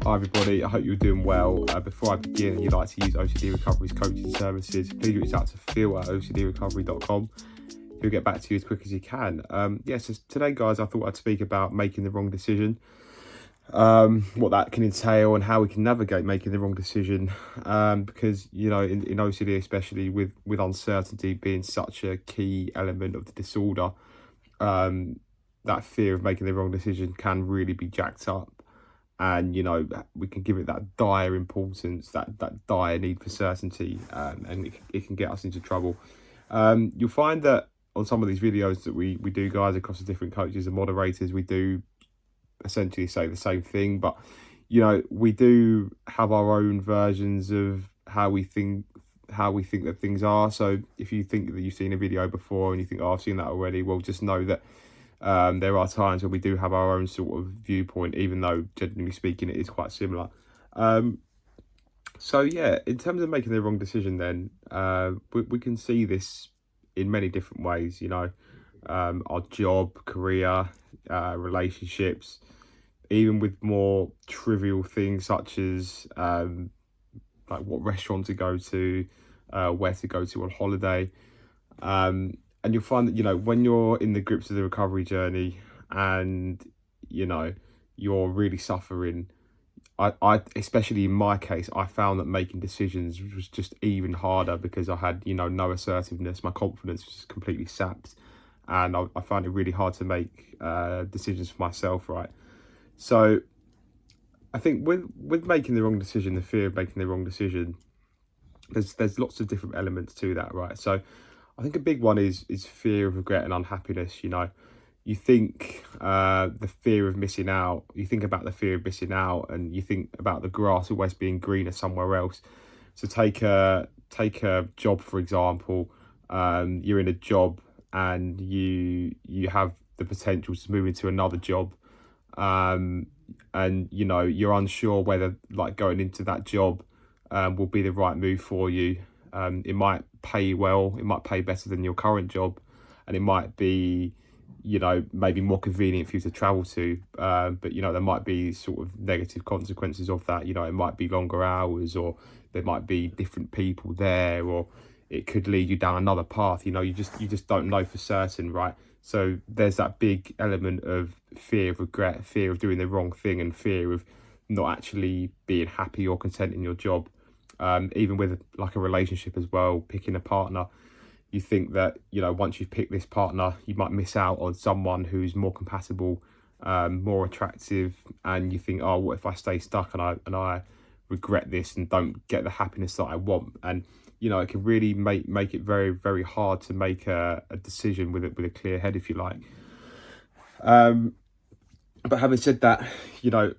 Hi everybody, I hope you're doing well. Before I begin and you'd like to use OCD Recovery's coaching services, please reach out to phil@ocdrecovery.com. He'll get back to you as quick as he can. So today guys, I thought I'd speak about making the wrong decision, what that can entail and how we can navigate making the wrong decision. Because, you know, in OCD especially, with uncertainty being such a key element of the disorder, that fear of making the wrong decision can really be jacked up. And, you know, we can give it that dire importance, that dire need for certainty, and it can get us into trouble. You'll find that on some of these videos that we do, guys, across the different coaches and moderators, we do essentially say the same thing. But, you know, we do have our own versions of how we think that things are. So if you think that you've seen a video before and you think, oh, I've seen that already, well, just know that there are times when we do have our own sort of viewpoint, even though generally speaking it is quite similar. So yeah, in terms of making the wrong decision, then we can see this in many different ways. You know, our job, career, relationships, even with more trivial things such as like what restaurant to go to, where to go to on holiday. And you'll find that, you know, when you're in the grips of the recovery journey and, you know, you're really suffering, I especially in my case, I found that making decisions was just even harder because I had, you know, no assertiveness. My confidence was just completely sapped. And I found it really hard to make decisions for myself, right? So I think with making the wrong decision, the fear of making the wrong decision, there's lots of different elements to that, right? So I think a big one is fear of regret and unhappiness. You know, you think the fear of missing out, you think about the fear of missing out, and you think about the grass always being greener somewhere else. So take a job, for example. You're in a job and you have the potential to move into another job, and you know, you're unsure whether like going into that job will be the right move for you. It might pay well, it might pay better than your current job, and it might be, you know, maybe more convenient for you to travel to, but, you know, there might be sort of negative consequences of that. You know, it might be longer hours, or there might be different people there, or it could lead you down another path. You know, you just don't know for certain, right? So there's that big element of fear of regret, fear of doing the wrong thing, and fear of not actually being happy or content in your job. Even with like a relationship as well, picking a partner, you think that, you know, once you've picked this partner, you might miss out on someone who's more compatible, more attractive, and you think, oh, what if I stay stuck and I regret this and don't get the happiness that I want? And, you know, it can really make it very, very hard to make a decision with a clear head, if you like. But having said that, you know,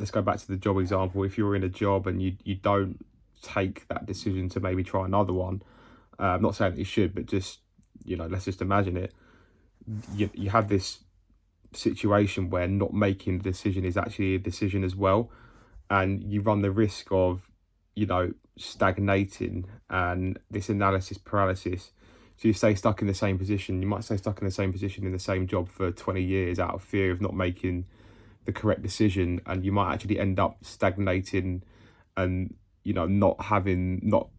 let's go back to the job example. If you're in a job and you don't take that decision to maybe try another one, I'm not saying that you should, but just, you know, let's just imagine it. You have this situation where not making the decision is actually a decision as well, and you run the risk of, you know, stagnating and this analysis paralysis. So you stay stuck in the same position. You might stay stuck in the same position in the same job for 20 years out of fear of not making the correct decision, and you might actually end up stagnating and, you know, not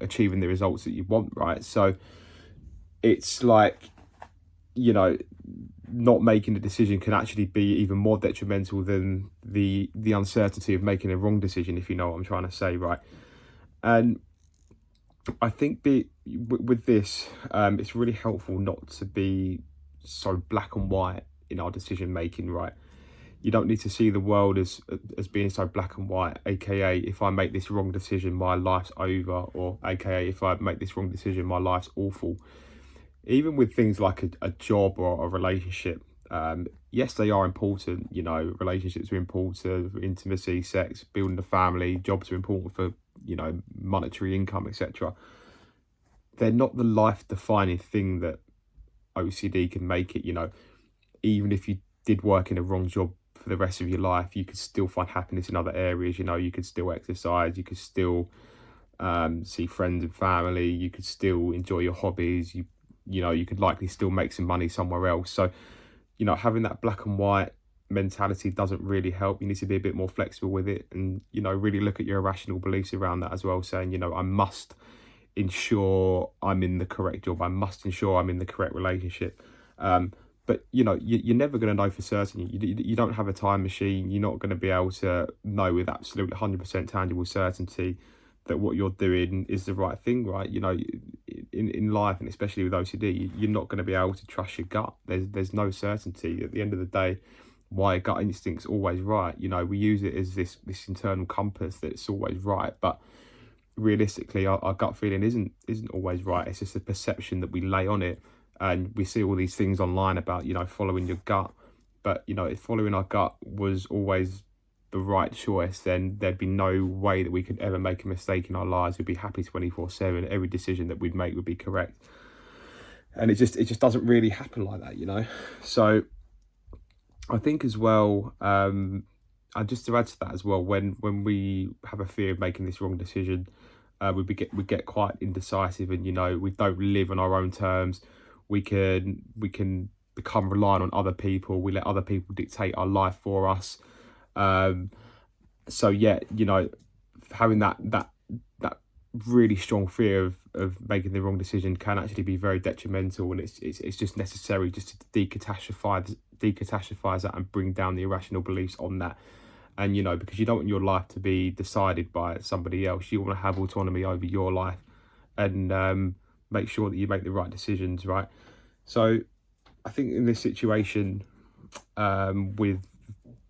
achieving the results that you want, right? So it's like, you know, not making the decision can actually be even more detrimental than the uncertainty of making a wrong decision, if you know what I'm trying to say, right? And I think with this, it's really helpful not to be so black and white in our decision making, right? You don't need to see the world as being so black and white, aka if I make this wrong decision, my life's over, or aka if I make this wrong decision, my life's awful. Even with things like a job or a relationship, yes, they are important. You know, relationships are important, intimacy, sex, building a family, jobs are important for, you know, monetary income, etc. They're not the life-defining thing that OCD can make it. You know, even if you did work in a wrong job for the rest of your life, you could still find happiness in other areas. You know, you could still exercise, you could still see friends and family, you could still enjoy your hobbies, you know, you could likely still make some money somewhere else. So, you know, having that black and white mentality doesn't really help. You need to be a bit more flexible with it, and really look at your irrational beliefs around that as well, saying, I must ensure I'm in the correct job, I must ensure I'm in the correct relationship. But you're never going to know for certain. You don't have a time machine. You're not going to be able to know with absolute 100% tangible certainty that what you're doing is the right thing, right? In life, and especially with OCD, you're not going to be able to trust your gut. There's no certainty. At the end of the day, my gut instinct's always right. We use it as this internal compass that's always right, but realistically, our gut feeling isn't always right. It's just a perception that we lay on it, and we see all these things online about following your gut. But if following our gut was always the right choice, then there'd be no way that we could ever make a mistake in our lives. We'd be happy 24/7. Every decision that we'd make would be correct, and it just doesn't really happen like that. So I think as well, and just to add to that as well, when we have a fear of making this wrong decision, we get quite indecisive, and we don't live on our own terms. We can become reliant on other people. We let other people dictate our life for us. So yeah, having that really strong fear of making the wrong decision can actually be very detrimental, and it's just necessary just to decatastrophize that and bring down the irrational beliefs on that. And because you don't want your life to be decided by somebody else, you want to have autonomy over your life, and make sure that you make the right decisions, right? So I think in this situation, with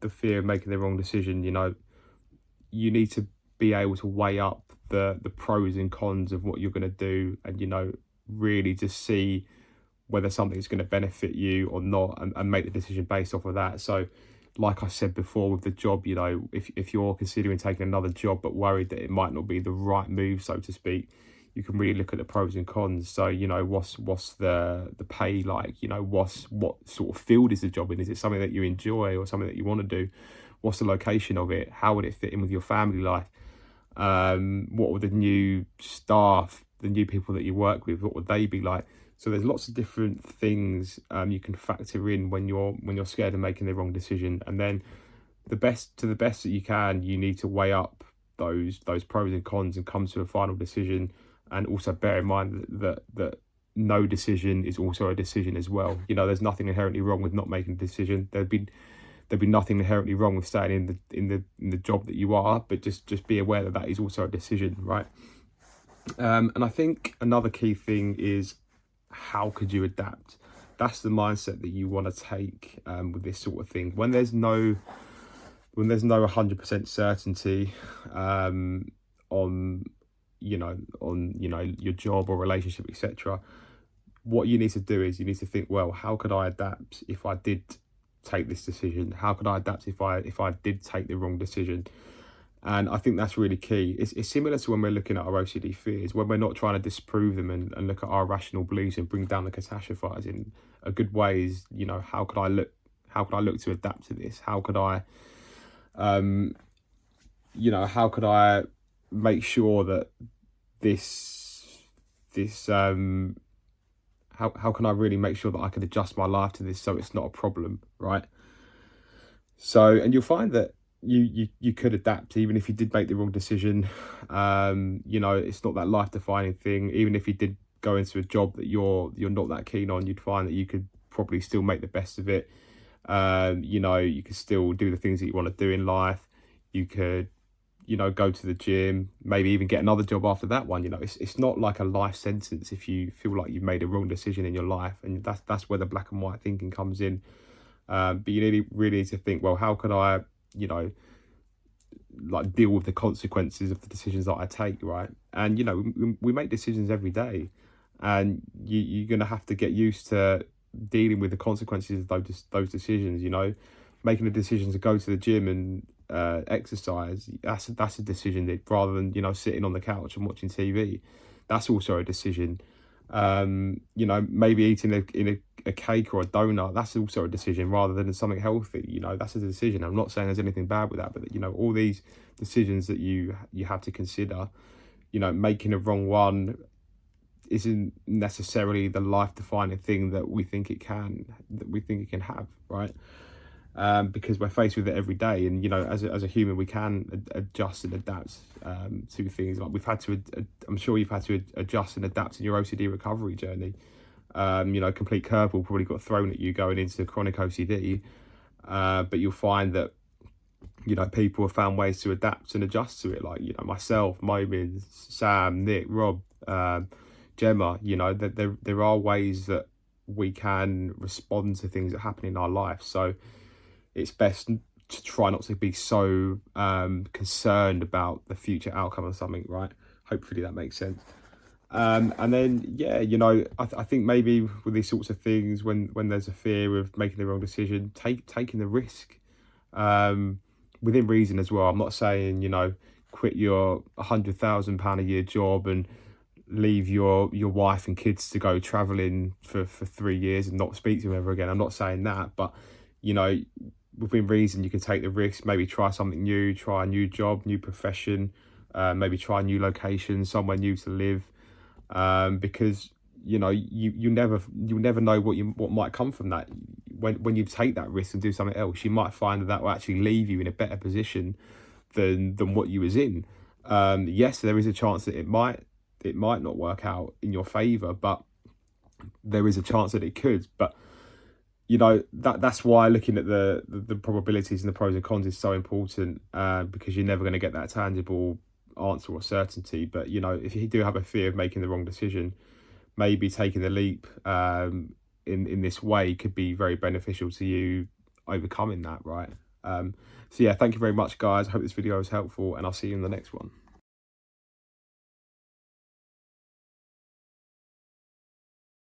the fear of making the wrong decision, you need to be able to weigh up the pros and cons of what you're going to do, and really just see whether something's going to benefit you or not, and make the decision based off of that. So like I said before with the job, if you're considering taking another job but worried that it might not be the right move, so to speak, you can really look at the pros and cons. So what's the pay like? What sort of field is the job in? Is it something that you enjoy or something that you want to do? What's the location of it? How would it fit in with your family life? What would the new staff, the new people that you work with, what would they be like? So there's lots of different things you can factor in when you're scared of making the wrong decision. And then the best that you can, you need to weigh up those pros and cons and come to a final decision. And also bear in mind that no decision is also a decision as well. There's nothing inherently wrong with not making a decision. There'd be nothing inherently wrong with staying in the job that you are, but just be aware that is also a decision, right? And I think another key thing is, how could you adapt? That's the mindset that you want to take with this sort of thing. When there's no 100% certainty on your job or relationship, etc., what you need to do is you need to think, well, how could I adapt if I did take this decision? How could I adapt if I did take the wrong decision? And I think that's really key. It's similar to when we're looking at our OCD fears, when we're not trying to disprove them and look at our rational beliefs and bring down the catastrophizing. A good way is, how could I look to adapt to this? How could I make sure that how can I really make sure that I can adjust my life to this so it's not a problem, right? So, and you'll find that you could adapt even if you did make the wrong decision. It's not that life-defining thing. Even if you did go into a job that you're not that keen on, you'd find that you could probably still make the best of it. You could still do the things that you want to do in life. You could go to the gym, maybe even get another job after that one. It's not like a life sentence if you feel like you've made a wrong decision in your life, and that's where the black and white thinking comes in. But you really need to think, well, how could I like deal with the consequences of the decisions that I take, right? And we make decisions every day, and you're gonna have to get used to dealing with the consequences of those decisions. Making a decision to go to the gym and exercise, that's a decision, that rather than sitting on the couch and watching TV, that's also a decision. Maybe eating a cake or a donut, that's also a decision, rather than something healthy. That's a decision. I'm not saying there's anything bad with that, but all these decisions that you have to consider. Making a wrong one isn't necessarily the life-defining thing that we think it can have, right? because we're faced with it every day. And, you know, as a human, we can adjust and adapt to things. Like we've had to, I'm sure you've had to adjust and adapt in your OCD recovery journey. You know, complete curveball probably got thrown at you going into chronic OCD, but you'll find that, you know, people have found ways to adapt and adjust to it. Like, you know, myself, Momin, Sam, Nick, Rob, Gemma, you know, that there are ways that we can respond to things that happen in our life. So it's best to try not to be so concerned about the future outcome of something, right? Hopefully that makes sense. And then, yeah, you know, I think maybe with these sorts of things, when there's a fear of making the wrong decision, taking the risk, within reason as well. I'm not saying, you know, quit your £100,000 a year job and leave your wife and kids to go traveling for 3 years and not speak to them ever again. I'm not saying that, but, you know, within reason, you can take the risk, maybe try something new, try a new job, new profession, maybe try a new location, somewhere new to live. Because, you know, you'll never know what might come from that. When you take that risk and do something else, you might find that will actually leave you in a better position than what you was in. Yes, there is a chance that it might not work out in your favor, but there is a chance that it could. But, you know, that's why looking at the probabilities and the pros and cons is so important, because you're never going to get that tangible answer or certainty. But, you know, if you do have a fear of making the wrong decision, maybe taking the leap in this way could be very beneficial to you overcoming that, right? So yeah, thank you very much, guys. I hope this video was helpful, and I'll see you in the next one.